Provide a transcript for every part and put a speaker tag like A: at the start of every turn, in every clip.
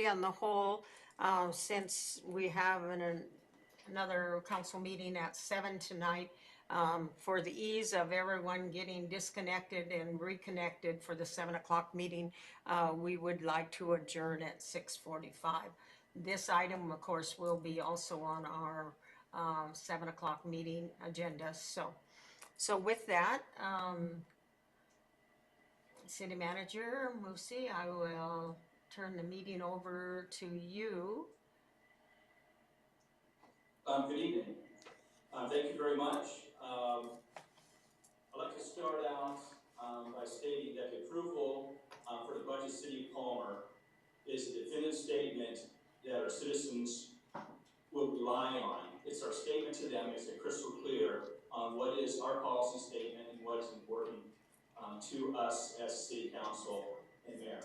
A: committee on the whole, since we have another council meeting at 7 tonight, for the ease of everyone getting disconnected and reconnected for the 7 o'clock meeting, we would like to adjourn at 6:45. This item, of course, will be also on our 7 o'clock meeting agenda. So with that, City Manager Musi, I will turn the meeting over to you.
B: Good evening. Thank you very much. I'd like to start out by stating that the approval for the budget City of Palmer is a definitive statement that our citizens will rely on. It's our statement to them. It's a crystal clear on what is our policy statement and what is important to us as City Council and Mayor.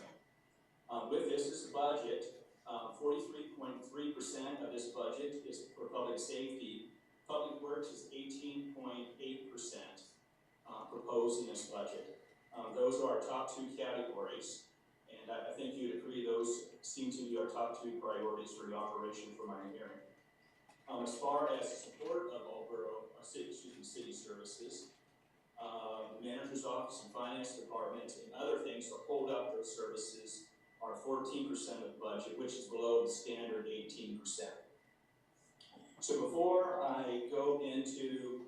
B: With this budget, 43.3% of this budget is for public safety. Public Works is 18.8% proposed in this budget. Those are our top two categories, and I think you'd agree those seem to be our top two priorities for the operation for my hearing. As far as support of Aldboro city services, the Manager's Office and Finance Department and other things to hold up those services are 14% of the budget, which is below the standard 18%. So before I go into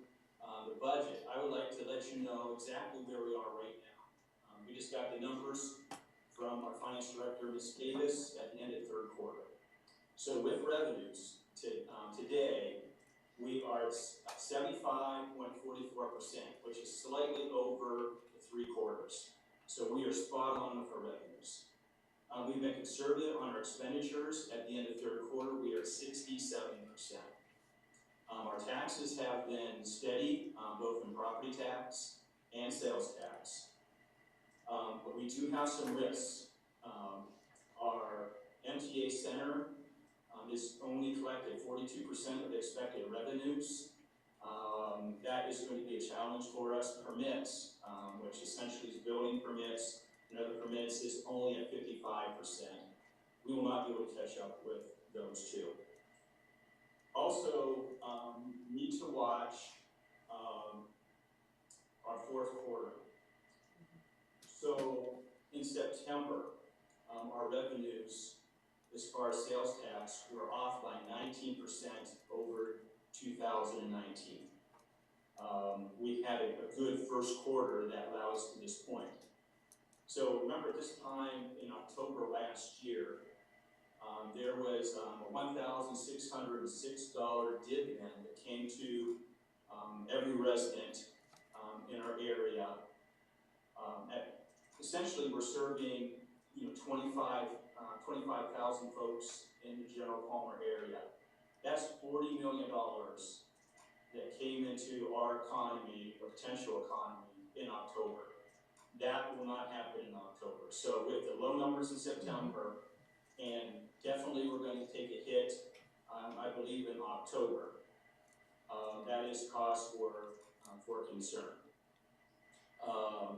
B: the budget, I would like to let you know exactly where we are right now. We just got the numbers from our Finance Director, Ms. Davis, at the end of third quarter. So with revenues today, we are at 75.44%, which is slightly over the 3/4. So we are spot on with our revenues. We've been conservative on our expenditures. At the end of third quarter, we are at 67%. Our taxes have been steady, both in property tax and sales tax. But we do have some risks. Our MTA Center is only collected 42% of the expected revenues. That is going to be a challenge for us. Permits, which essentially is building permits and other permits, is only at 55%. We will not be able to catch up with those two. Also, need to watch our fourth quarter. So in September, our revenues, as far as sales tax, were off by 19% over 2019. We had a good first quarter that allowed us to this point. So remember, this time in October last year, there was a $1,606 dividend that came to every resident in our area. Essentially, we're serving 25,000 folks in the general Palmer area. That's $40 million that came into our economy, or potential economy, in October. That will not happen in October. So with the low numbers in September, and definitely we're going to take a hit, I believe, in October. That is cause for concern.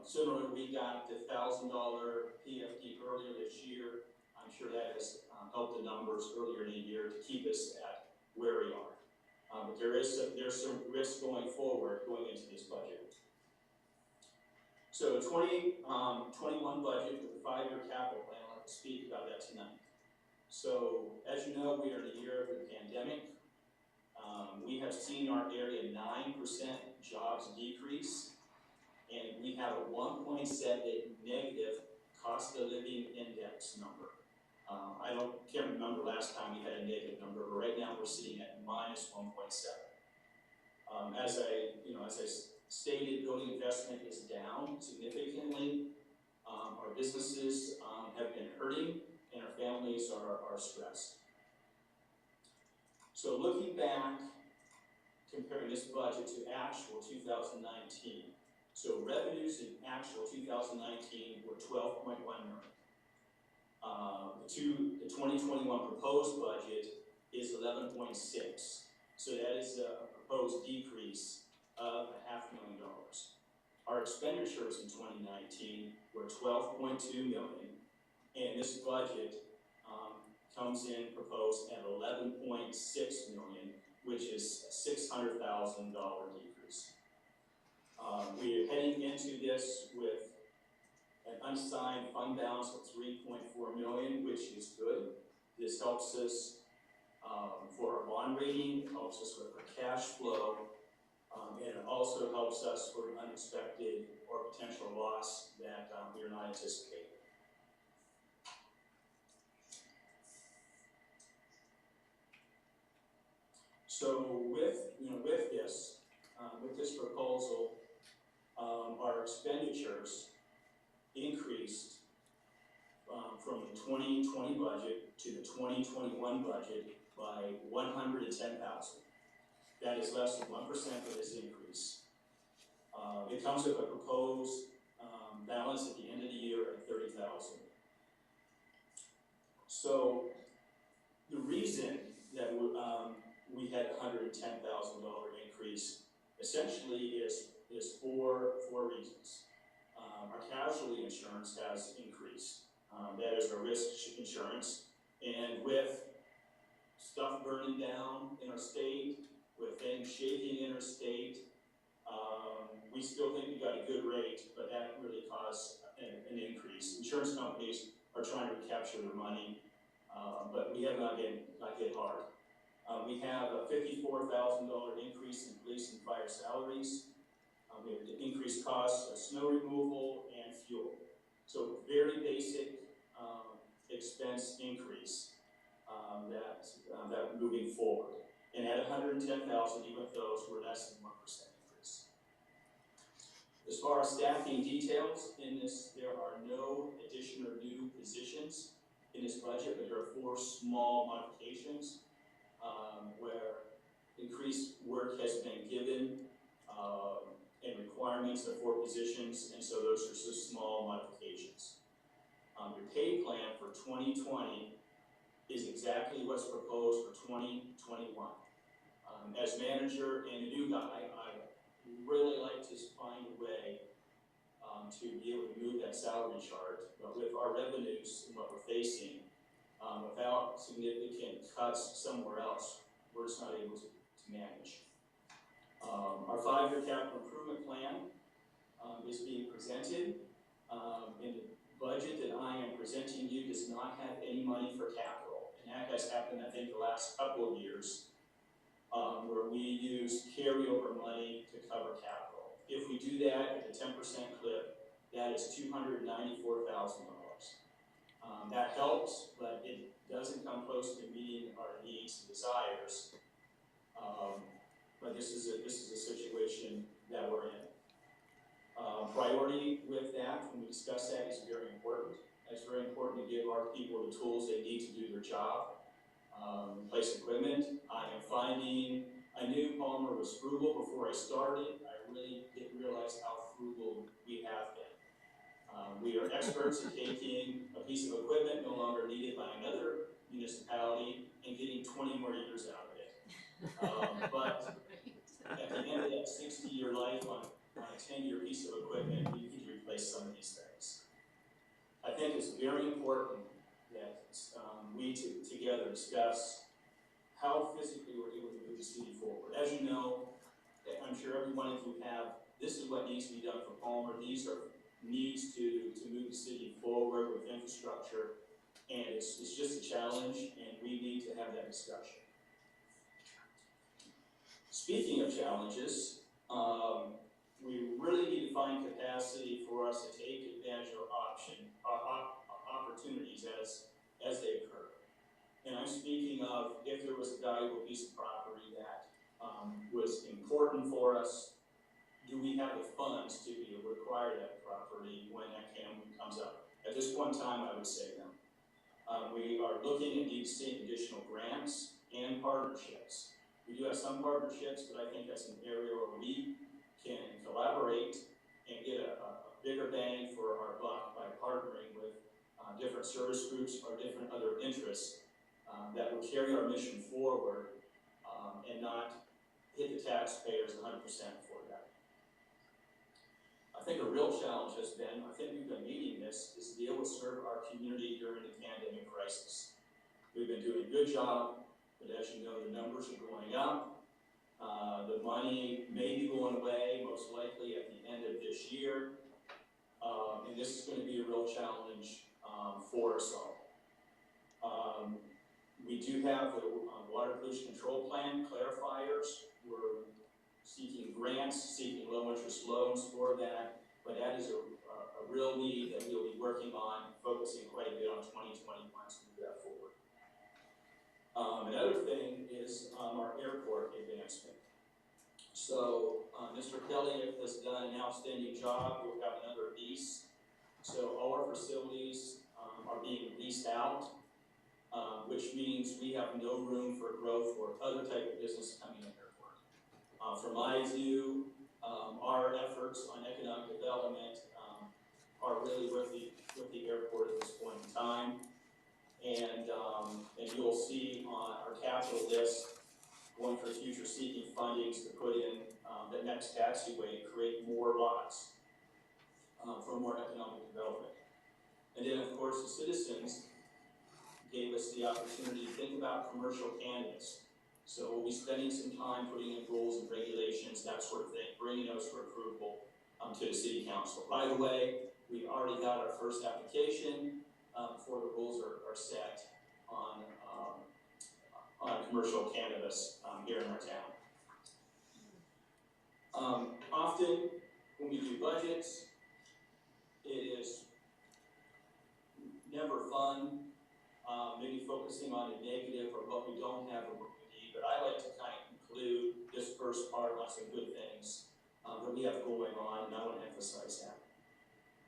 B: Similarly, we got the $1,000 PFD earlier this year. I'm sure that has helped the numbers earlier in the year to keep us at where we are. But there's some risk going forward, going into this budget. So 2021 budget with the 5-year capital plan, I'd like to speak about that tonight. So as you know, we are in the year of the pandemic. We have seen our area 9% jobs decrease, and we have a 1.7 negative cost of living index number. I can't remember last time we had a negative number, but right now we're sitting at minus 1.7. As I stated, building investment is down significantly. Our businesses have been hurting, and our families are stressed. So looking back, comparing this budget to actual 2019. So revenues in actual 2019 were $12.1 million. The 2021 proposed budget is 11.6. So that is a proposed decrease of $500,000. Our expenditures in 2019 were $12.2 million, and this budget comes in proposed at 11.6 million, which is a $600,000 decrease. We are heading into this with an unsigned fund balance of 3.4 million, which is good. This helps us for our bond rating, it helps us with our cash flow, and it also helps us for unexpected or potential loss that we are not anticipating. So with this proposal, our expenditures increased from the 2020 budget to the 2021 budget by 110,000. That is less than 1% of this increase. It comes with a proposed balance at the end of the year at 30,000. So the reason that we had a $110,000 increase essentially is four reasons. Our casualty insurance has increased. That is our risk insurance, and with stuff burning down in our state, with things shaking in our state, we still think we got a good rate, but that really caused an increase. Insurance companies are trying to recapture their money, but we have not hit hard. We have a $54,000 increase in police and fire salaries. We have increased costs of snow removal and fuel. So very basic expense increase that moving forward. And at 110,000, even those were less than 1% increase. As far as staffing details in this, there are no additional new positions in this budget, but there are 4 small modifications where increased work has been given and requirements of 4 positions, and so those are just small modifications. Your pay plan for 2020 is exactly what's proposed for 2021. As manager and a new guy, I really like to find a way to be able to move that salary chart, but with our revenues and what we're facing, without significant cuts somewhere else, we're just not able to manage. Our 5-year capital improvement plan is being presented, and the budget that I am presenting you does not have any money for capital, and that has happened, I think, the last couple of years, where we use carryover money to cover capital. If we do that at a 10% clip, that is $294,000. That helps, but it doesn't come close to meeting our needs and desires. But this is a situation that we're in. Priority with that, when we discuss that, is very important. It's very important to give our people the tools they need to do their job. Replace equipment. I am finding, I knew Palmer was frugal before I started. I really didn't realize how frugal we have been. We are experts at taking a piece of equipment no longer needed by another municipality and getting 20 more years out of it. But at the end of that 60-year life on a 10-year piece of equipment, we need to replace some of these things. I think it's very important that we together discuss how physically we're able to move the city forward. As you know, I'm sure every one of you have, this is what needs to be done for Palmer. These are needs to move the city forward with infrastructure, and it's just a challenge, and we need to have that discussion. Speaking of challenges, we really need to find capacity for us to take advantage of opportunities as they occur. And I'm speaking of if there was a valuable piece of property that was important for us, do we have the funds to be able to acquire that property when that comes up? At this point in time, I would say no. We are looking at seeing additional grants and partnerships. We do have some partnerships, but I think that's an area where we can collaborate and get a bigger bang for our buck by partnering with different service groups or different other interests that will carry our mission forward and not hit the taxpayers 100% for that. I think a real challenge has been, I think we've been meeting this, is to be able to serve our community during the pandemic crisis. We've been been doing a good job, but as you know, the numbers are going up. The money may be going away, most likely at the end of this year. And this is going to be a real challenge for us all. We do have the water pollution control plan clarifiers. We're seeking grants, seeking low interest loans for that, but that is a real need that we'll be working on, focusing quite a bit on 2021 to move that forward. Another thing is our airport advancement. So Mr. Kelly has done an outstanding job. We'll have another lease. So all our facilities are being leased out, which means we have no room for growth or other type of business coming in the airport. From my view, our efforts on economic development are really with the airport at this point in time. And you'll see on our capital list, going for future seeking fundings to put in the next taxiway, create more lots for more economic development. And then of course the citizens gave us the opportunity to think about commercial cannabis. So we'll be spending some time putting in rules and regulations, that sort of thing, bringing those for approval to the city council. By the way, we already got our first application before the rules are set on commercial cannabis here in our town. Often when we do budgets, it is never fun, maybe focusing on the negative or what we don't have or what we need, but I like to kind of conclude this first part on some good things that we have going on, and I want to emphasize that.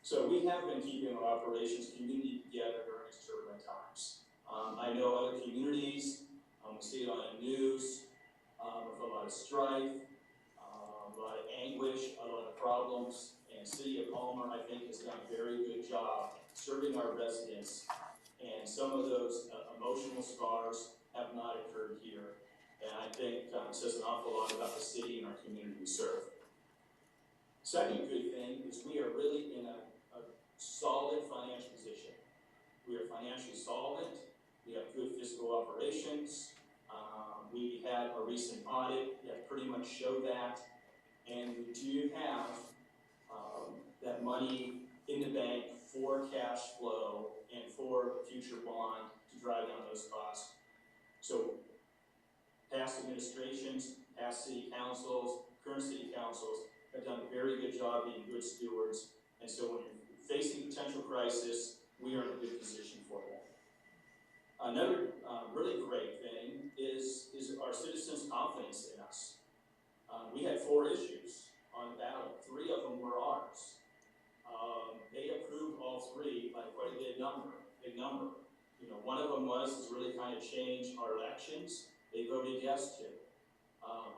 B: So we have been keeping our operations community together during these turbulent times. I know other communities, we see it on the news, with a lot of strife, a lot of anguish, a lot of problems, and the city of Palmer, I think, has done a very good job serving our residents, and some of those emotional scars have not occurred here, and I think it says an awful lot about the city and our community we serve. Second good thing is we are really in a solid financial position. We are financially solvent, we have good fiscal operations, we had a recent audit that pretty much showed that, and we do have that money in the bank for cash flow and for a future bond to drive down those costs. So past administrations, past city councils, current city councils have done a very good job being good stewards, and so when you're facing potential crisis, we are in a good position for that. Another really great thing is our citizens' confidence in us. We had 4 issues on the ballot. 3 of them were ours. They approved all 3 by quite a big number. You know, one of them is really kind of change our elections. They voted yes to.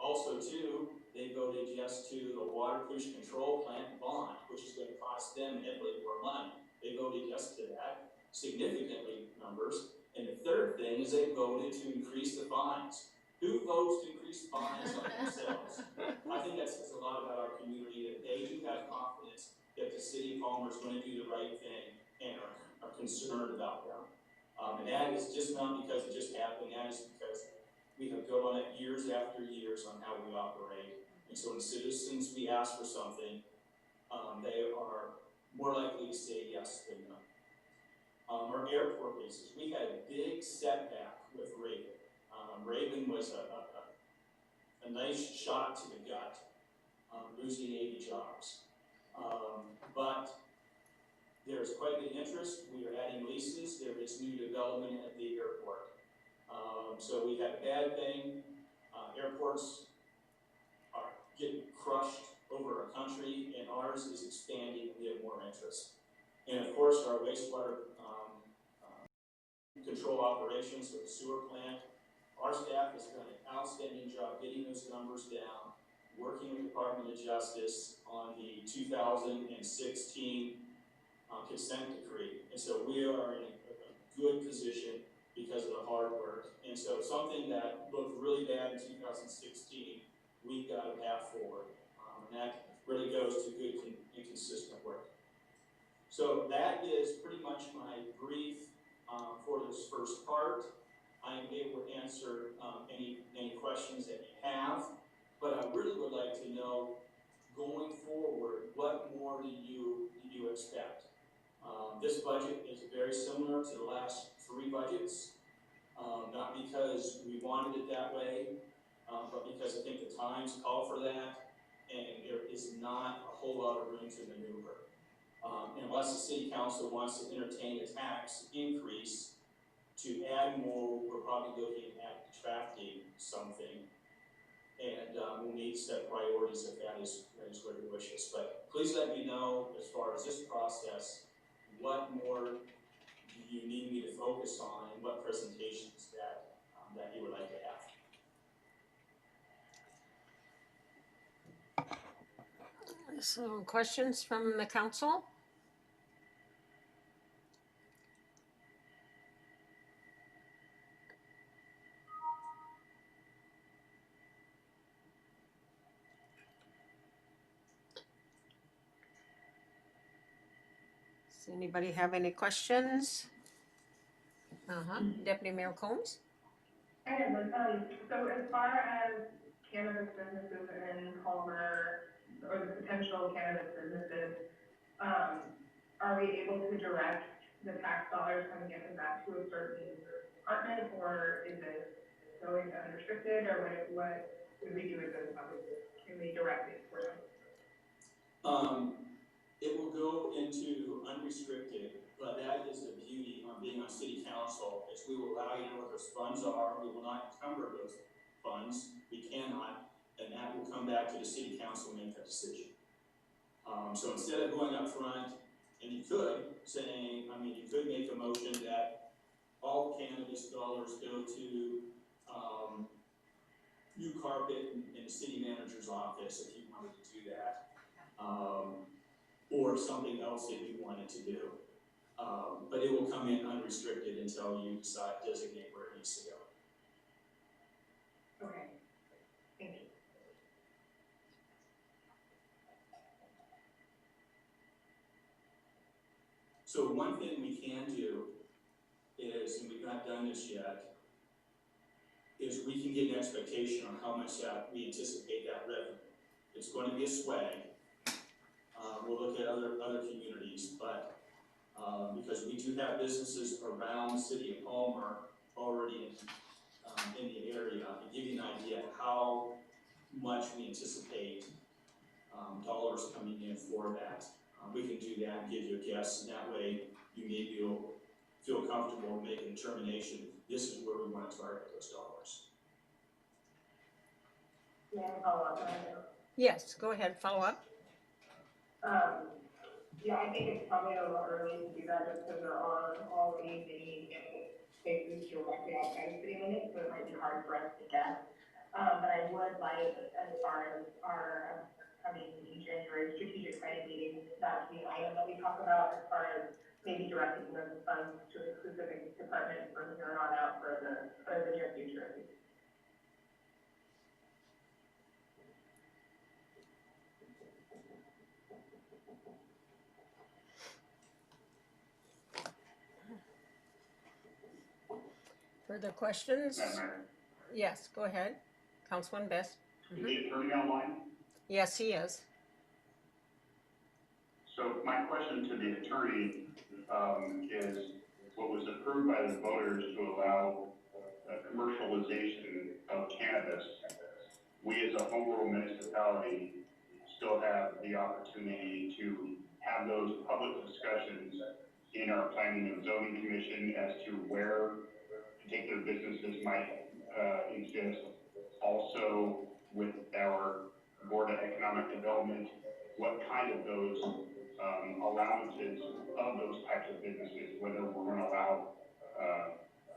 B: Also, too, they voted yes to the water pollution control plant bond, which is going to cost them heavily more money. They voted yes to that, significantly numbers. And the third thing is they voted to increase the fines. Who votes to increase fines on themselves? I think that says a lot about our community, that they do have confidence that the city of Palmer is going to do the right thing and are concerned about them. And that is just not because it just happened, that is because we have gone on years after years on how we operate. And so when citizens, we ask for something, they are more likely to say yes than no. Our airport leases, we had a big setback with Reagan. Reagan was a nice shot to the gut, losing 80 jobs. But there's quite a bit of interest. We are adding leases. There is new development at the airport. So we had a bad thing. Airports are getting crushed over our country, and ours is expanding. We have more interest. And of course, our wastewater control operations with the sewer plant. Our staff has done an outstanding job getting those numbers down, working with the Department of Justice on the 2016 consent decree. And so we are in a good position because of the hard work. And so something that looked really bad in 2016, we've got a path forward. And that really goes to good and consistent work. So that is pretty much my brief for this first part. I answer any questions that you have, but I really would like to know, going forward, what more do you expect? This budget is very similar to the last 3 budgets, not because we wanted it that way, but because I think the times call for that, and there is not a whole lot of room to maneuver. Unless the city council wants to entertain a tax increase to add more, we're probably looking at detracting something. And we'll need to set priorities if that is what your wish is. But please let me know, as far as this process, what more do you need me to focus on, and what presentations that you would like to have.
A: So questions from the council? Does anybody have any questions? Deputy Mayor Combs?
C: I have one. So as far as cannabis businesses in Palmer, or the potential cannabis businesses, are we able to direct the tax dollars coming in back to a certain department, or is it going to unrestricted, or what would we do with those funds? Can we direct it for them?
B: It will go into unrestricted, but that is the beauty on being on city council, is we will allow you to know what those funds are. We will not encumber those funds. We cannot, and that will come back to the city council and make that decision. So instead of going up front, and you could make a motion that all cannabis dollars go to new carpet in the city manager's office, if you wanted to do that. Or something else that you wanted to do. But it will come in unrestricted until you designate where it needs to
C: go. Okay, thank you.
B: So one thing we can do is, and we've not done this yet, is we can get an expectation on how much that we anticipate that revenue. It's going to be a swag. We'll look at other communities, but because we do have businesses around the city of Palmer already in the area, to give you an idea of how much we anticipate dollars coming in for that. We can do that and give you a guess, and that way you maybe feel comfortable making a determination. This is where we want to target those dollars.
C: May I follow up?
A: Yes, go ahead, follow up.
C: Yeah, I think it's probably a little early to do that just because there are already many spaces directly outside of city limits, so it might be hard for us to guess. But I would like, as far as our coming in January strategic planning meeting, that to be an item that we talk about as far as maybe directing those funds to a specific department from here on out for the near future.
A: Further questions? Yes, go ahead. Councilman Best.
D: Is the attorney online?
A: Yes, he is.
D: So my question to the attorney is, what was approved by the voters to allow commercialization of cannabis, we as a home rule municipality still have the opportunity to have those public discussions in our planning and zoning commission as to where particular businesses might exist. Also with our Board of Economic Development, what kind of those allowances of those types of businesses, whether we're going to allow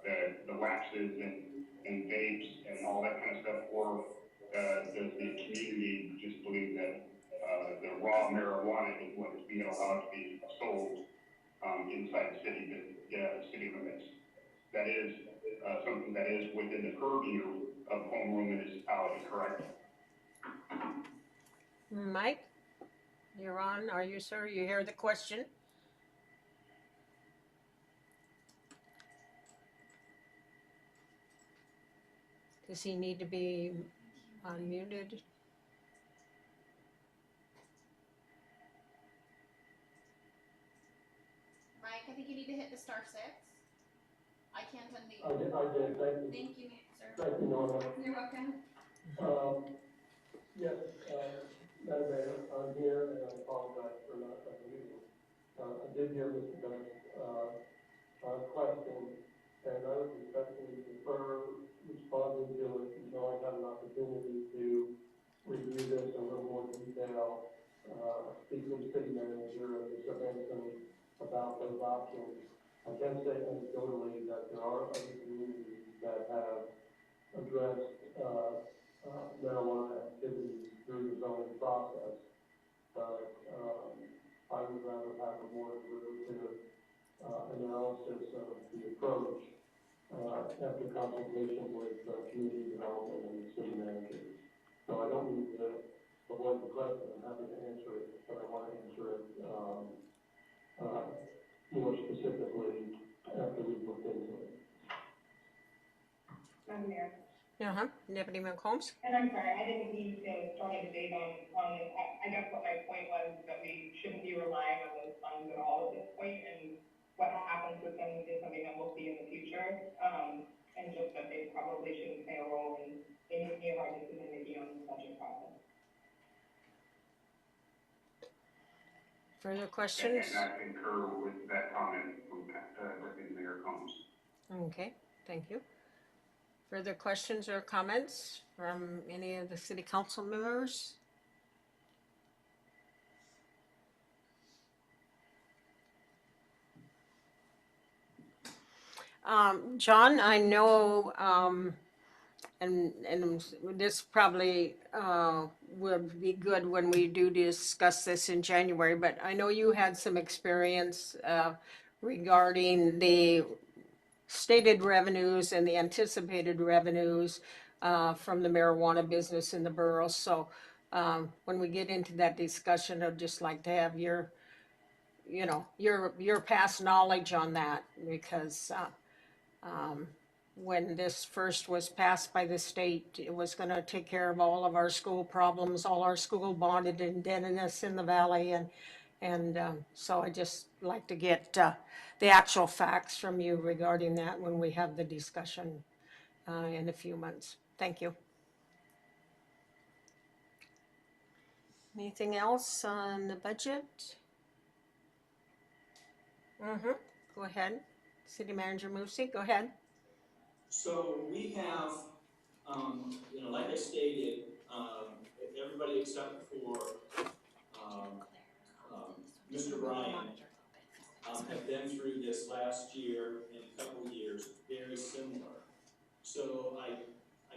D: the waxes and vapes and all that kind of stuff, or does the community just believe that the raw marijuana is what is being allowed to be sold inside city limits? That is something that is within the purview of home rule municipality, correct?
A: Mike, you're on. Are you, sir? You hear the question? Does he need to be unmuted?
E: Mike, I think you need to hit the *6. I can't unmute.
F: I did, thank you.
E: Thank you, sir.
F: Thank you, Norma.
E: You're welcome.
F: Yes, Madam Mayor, I'm here and I apologize for not unmuting. I did hear Mr. Dunn's, question, and I would respectfully prefer responding to it, I had an opportunity to review this in a little more detail, speak with the city manager and Mr. Hanson about those options. I can say anecdotally that there are other communities that have addressed, marijuana activities through the zoning process. But, I would rather have a more deliberative, analysis of the approach, after consultation with, community development and the city managers. So I don't need to avoid the question, I'm happy to answer it, but I want to answer it, more specifically after we've looked into it.
C: Madam Mayor.
A: Deputy Mayor Combs?
C: And I'm sorry, I didn't mean to start a debate on this. I guess what my point was that we shouldn't be relying on those funds at all at this point, and what happens with them is something that we'll see in the future. And just that they probably shouldn't play a role in any of our decision making on the budget process.
A: Further questions?
D: And I concur with that comment from Deputy Mayor Combs.
A: Okay, thank you. Further questions or comments from any of the city council members? John, I know, and this probably would be good when we do discuss this in January, but I know you had some experience regarding the stated revenues and the anticipated revenues from the marijuana business in the borough. So when we get into that discussion, I'd just like to have your past knowledge on that, because when this first was passed by the state, it was going to take care of all of our school problems, all our school bonded indebtedness in the valley, and so I just like to get the actual facts from you regarding that when we have the discussion in a few months. Thank you. Anything else on the budget? Go ahead. City Manager Moosey, go ahead.
B: So we have, like I stated, everybody except for Mr. Ryan have been through this last year and a couple of years, very similar. So I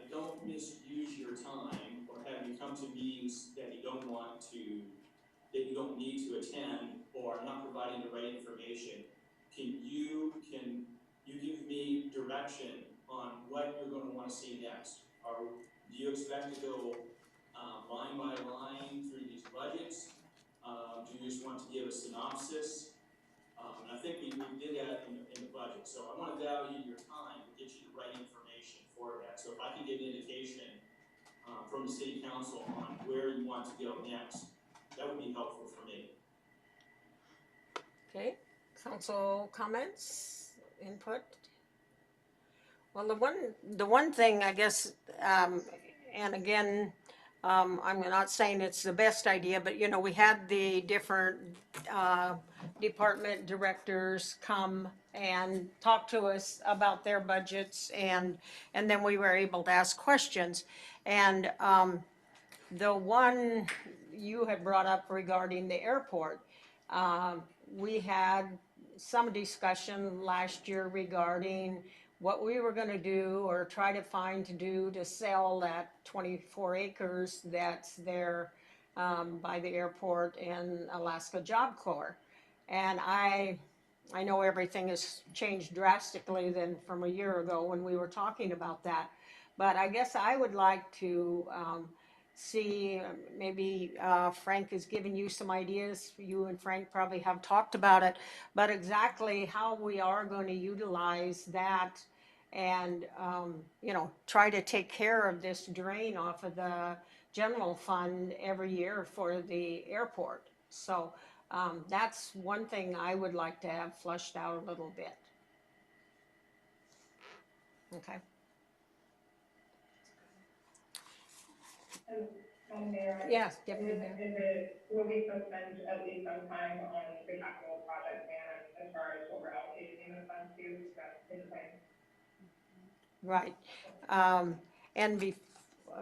B: don't misuse your time or have you come to meetings that you don't need to attend or are not providing the right information. Can you give me direction on what you're going to want to see next? Do you expect to go line by line through these budgets? Do you just want to give a synopsis? And I think we did that in the budget. So I want to value your time to get you the right information for that. So if I can get an indication from the city council on where you want to go next, that would be helpful for me.
A: Okay, council comments, input? Well, the one thing I guess, and again, I'm not saying it's the best idea, but we had the different department directors come and talk to us about their budgets, and then we were able to ask questions. And the one you had brought up regarding the airport, we had some discussion last year regarding what we were going to do or try to find to do to sell that 24 acres that's there by the airport and Alaska Job Corps. And I know everything has changed drastically than from a year ago when we were talking about that. But I guess I would like to see, maybe Frank has given you some ideas. You and Frank probably have talked about it, but exactly how we are going to utilize that and, you know, try to take care of this drain off of the general fund every year for the airport. So, that's one thing I would like to have flushed out a little bit. Okay.
C: And Mayor,
A: Yes, Deputy Mayor.
C: will we still spend at least some time on the capital project plan as far as what we're allocating the funds to, that's in the plan?
A: Right. And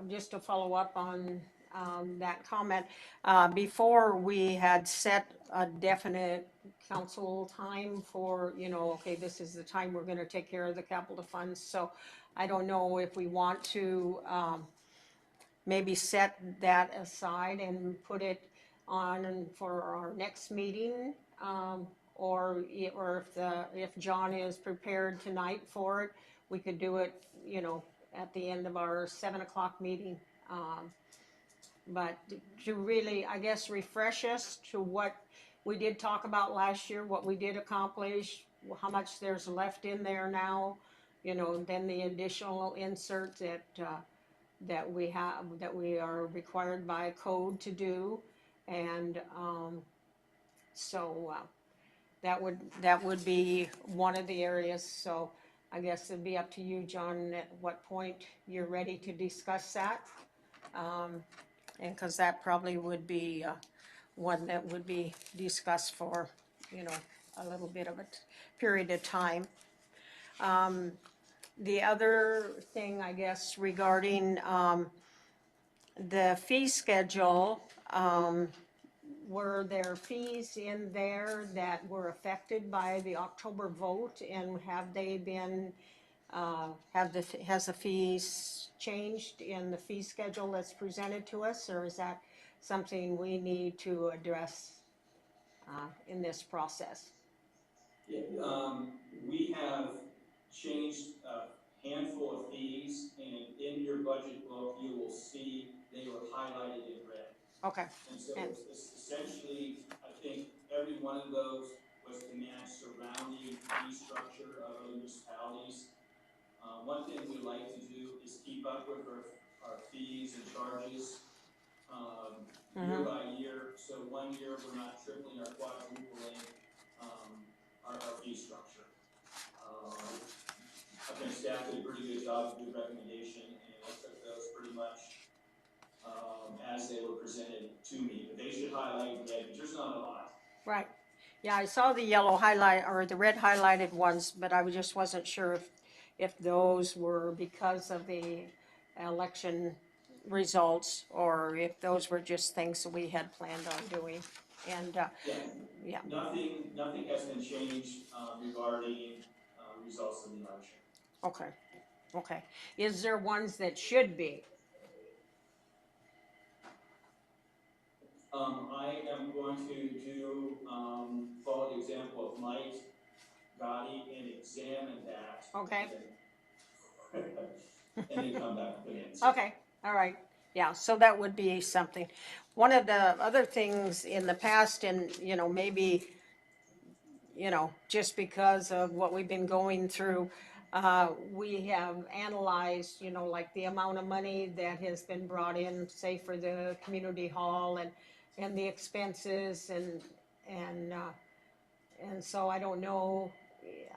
A: just to follow up on that comment, before we had set a definite council time for, you know, okay, this is the time we're going to take care of the capital funds. So I don't know if we want to maybe set that aside and put it on for our next meeting, or if John is prepared tonight for it, we could do it, you know, at the end of our 7 o'clock meeting. But to really, I guess, refresh us to what we did talk about last year, what we did accomplish, how much there's left in there now, you know, then the additional insert that we have, that we are required by code to do. And so that would be one of the areas. So I guess it'd be up to you, John, at what point you're ready to discuss that. And because that probably would be one that would be discussed for, you know, a little bit of a period of time. The other thing, I guess, regarding the fee schedule, were there fees in there that were affected by the October vote, and have they been, has the fees changed in the fee schedule that's presented to us, or is that something we need to address in this process?
B: Yeah, we have changed a handful of fees, and in your budget book, you will see they were highlighted in red.
A: Okay.
B: And so
A: And-
B: it's essentially, I think every one of those was to match surrounding fee structure of other municipalities. One thing we like to do is keep up with our fees and charges year by year. So one year we're not tripling or quadrupling our fee structure. I think staff did a pretty good job, good recommendation, and I took those pretty much as they were presented to me. But they should highlight in red, but there's not a lot.
A: Right. Yeah, I saw the yellow highlight or the red highlighted ones, but I just wasn't sure if those were because of the election results or if those were just things that we had planned on doing. And yeah.
B: Nothing has been changed regarding results of the election.
A: Okay. Okay. Is there ones that should be?
B: I am going to follow the example of Mike Gotti and examine that.
A: Okay.
B: And then come back with an answer.
A: Okay, all right. Yeah, so that would be something. One of the other things in the past, and, you know, maybe, you know, just because of what we've been going through, we have analyzed, you know, like the amount of money that has been brought in, say, for the community hall and the expenses and so I don't know.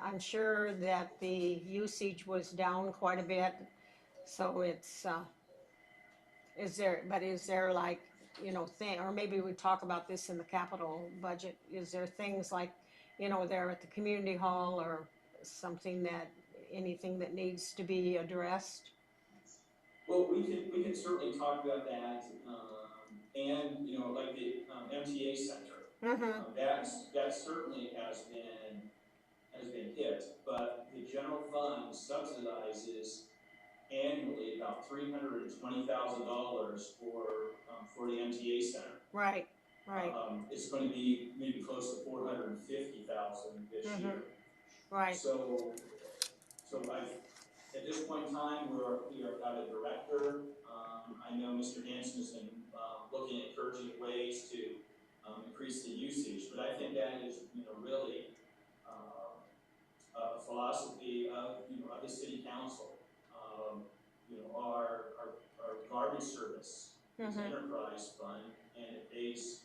A: I'm sure that the usage was down quite a bit. So it's, is there like, you know, or maybe we talk about this in the capital budget, is there things like, you know, there at the community hall or something anything that needs to be addressed?
B: Well, we can certainly talk about that, and, you know, like the MTA Center.
A: Mm-hmm.
B: That certainly has been hit, but the general fund subsidizes annually about $320,000 for the MTA Center.
A: Right, right.
B: It's going to be maybe close to $450,000 this year.
A: Right.
B: So at this point in time, we are out of director. I know Mr. Hanson has been looking at encouraging ways to increase the usage, but I think that is, you know, really philosophy of, of the city council. Our garbage service is an enterprise fund, and it pays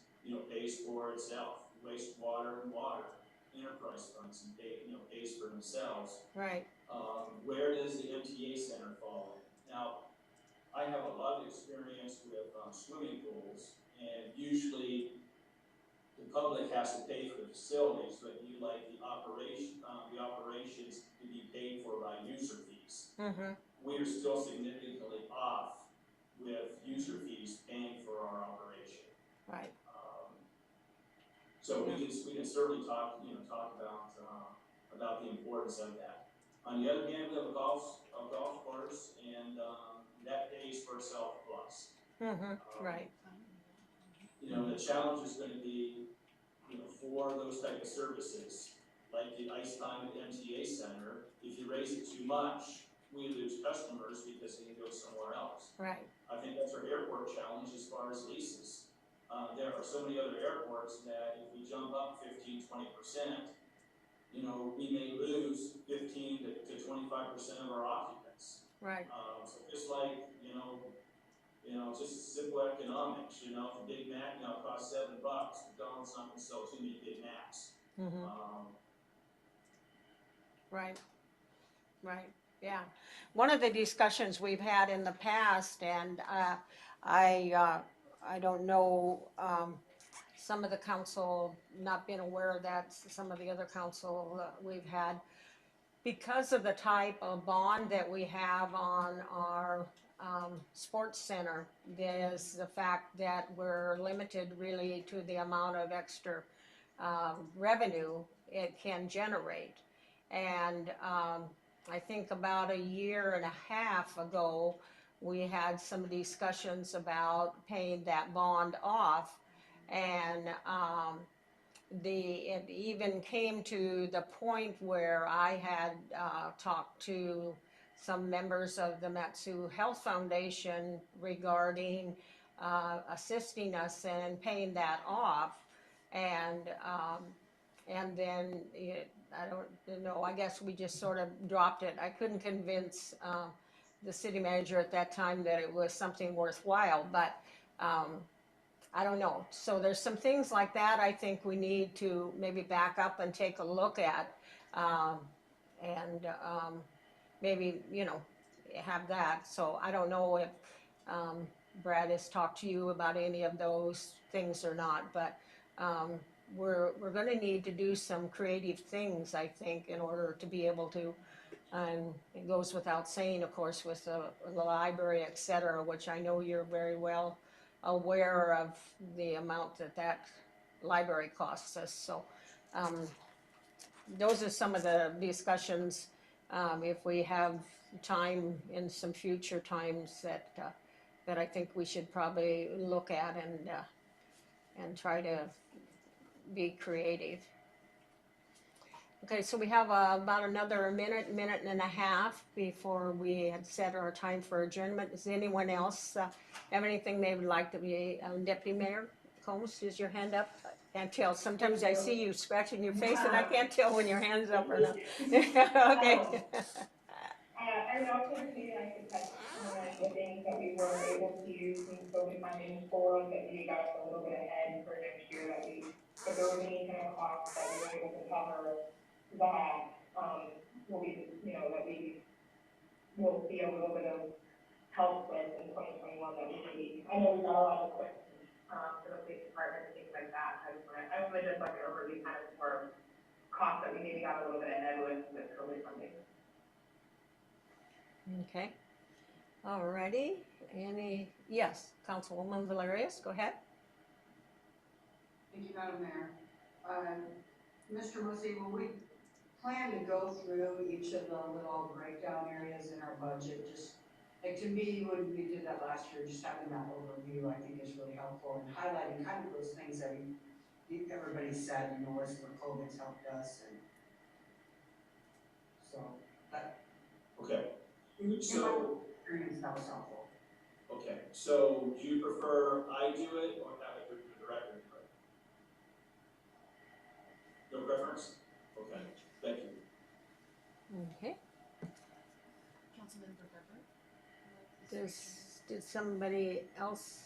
B: for itself. Wastewater and water, enterprise funds, and pays for themselves.
A: Right.
B: Where does the MTA center fall in? Now, I have a lot of experience with swimming pools, and usually the public has to pay for the facilities, but you like the operations to be paid for by user fees. We are still significantly off with user fees paying for our operation.
A: Right.
B: So we can certainly talk about the importance of that. On the other hand, we have a golf course, and that pays for itself plus.
A: Right.
B: The challenge is going to be, for those type of services, like the ice time at the MTA Center. If you raise it too much, we lose customers because they can go somewhere else.
A: Right.
B: I think that's our airport challenge as far as leases. There are so many other airports that if we jump up 15-20%, we may lose 15 to 25% of our occupants.
A: Right.
B: So just like, just simple economics, if a Big Mac now costs $7, McDonald's not gonna sell too many Big Macs.
A: Right. Right. Yeah. One of the discussions we've had in the past, and I don't know, some of the council not being aware of that, some of the other council we've had, because of the type of bond that we have on our sports center, is the fact that we're limited really to the amount of extra revenue it can generate. And I think about a year and a half ago, we had some discussions about paying that bond off, and it even came to the point where I had talked to some members of the Matsu Health Foundation regarding assisting us in paying that off, and then I don't know, I guess we just sort of dropped it. I couldn't convince the city manager at that time that it was something worthwhile, but I don't know. So there's some things like that I think we need to maybe back up and take a look at, and maybe, have that. So I don't know if Brad has talked to you about any of those things or not, but we're going to need to do some creative things, I think, in order to be able to, and it goes without saying, of course, with the library, et cetera, which I know you're very well aware of the amount that library costs us. So those are some of the discussions, if we have time in some future times, that I think we should probably look at and try to be creative. Okay, so we have about another minute and a half before we had set our time for adjournment. Does anyone else have anything they would like to be? Deputy Mayor Combs, is your hand up? I can't tell. Sometimes I see you scratching your face and I can't tell when your hand's up or not. Okay.
C: I would also say I could touch on the things that we were able to use some COVID funding for, that we got a little bit ahead for next year, if there was any kind of cost that we were able to cover, that will be, that we will see a little bit of help with in 2021 that we need. I know we got a lot of questions for the police department and things like that. I was just like an overview kind of for costs that we maybe got a little bit ahead with COVID funding.
A: Okay. Alrighty. Yes, Councilwoman Valerius, go ahead.
G: Thank you, Madam Mayor. Mr. Mussey, will we plan to go through each of the little breakdown areas in our budget? Just like, to me, when we did that last year, just having that overview, I think is really helpful, and highlighting kind of those things that everybody said, where COVID's helped us, and so that.
B: Okay.
G: So experience, that was helpful.
B: Okay. So do you prefer I do it or have it the director do it? No preference? Okay. Thank you.
A: Okay,
E: Councilmember Gerber.
A: did somebody else?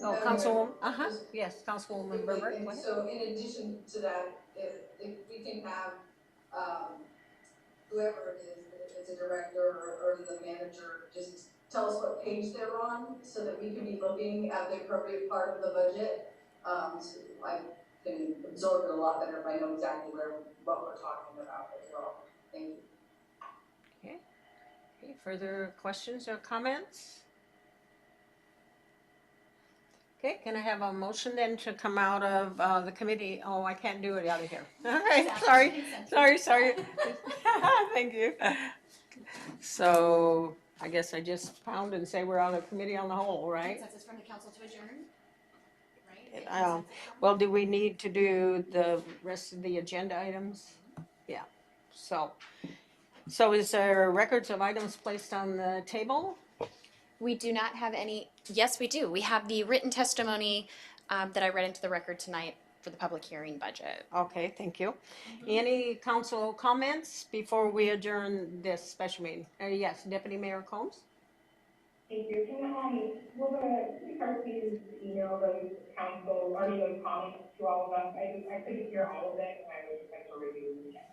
A: Oh, Councilwoman, yes, Councilwoman Berber, go ahead.
H: So in addition to that, if we can have, whoever it is, if it's a director or the manager, just tell us what page they're on so that we can be looking at the appropriate part of the budget. So I can absorb it a lot better if I know exactly what we're talking about as well. Thank you.
A: Okay, further questions or comments? Okay, can I have a motion then to come out of the committee? Oh, I can't do it out of here. All right, sorry. Thank you. So I guess I just pound and say we're out of committee on the whole, right?
E: Consensus from the council to adjourn, right?
A: Well, do we need to do the rest of the agenda items? Yeah, so is there records of items placed on the table?
I: We do not have any, yes, we do. We have the written testimony that I read into the record tonight for the public hearing budget.
A: Okay, thank you. Any council comments before we adjourn this special meeting? Yes, Deputy Mayor Combs?
C: Thank you. Will the trustees email those those comments to all of us? I couldn't hear all of it, and I would just like to review them.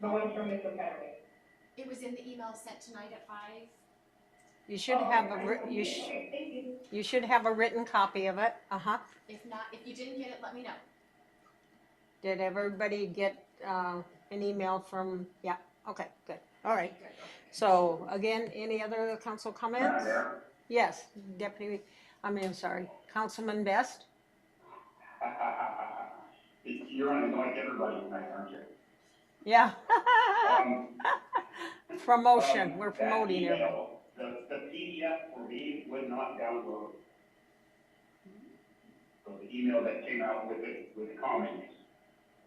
C: The ones from Mr. Fenwick.
E: It was in the email sent tonight at 5.
A: You should have you should have a written copy of it.
E: If not, if you didn't get it, let me know.
A: Did everybody get an email from? Yeah. Okay. Good. All right.
E: Good.
A: So again, any other council comments? Yes, Deputy. Sorry, Councilman Best.
D: You're gonna annoy everybody tonight, aren't you?
A: Yeah. Promotion. We're
D: That
A: promoting
D: email,
A: everybody.
D: the PDF for me would not download. So the email that came out with the comments,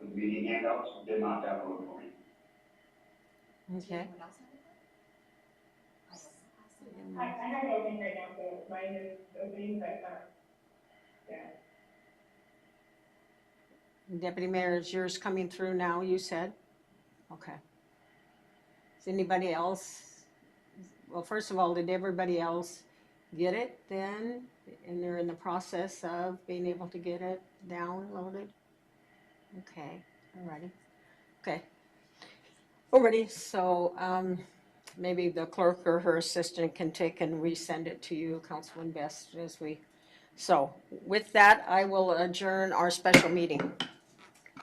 D: the meeting handouts, did not download for me.
A: Okay.
E: Anyone else have
C: I have it open right now, so mine is opening, but, yeah.
A: Deputy Mayor, is yours coming through now, you said? Okay. Is anybody else? Well, first of all, did everybody else get it then? And they're in the process of being able to get it downloaded? Okay, alrighty. Okay. Alrighty, so maybe the clerk or her assistant can take and resend it to you, Councilman Best, as we. So with that, I will adjourn our special meeting.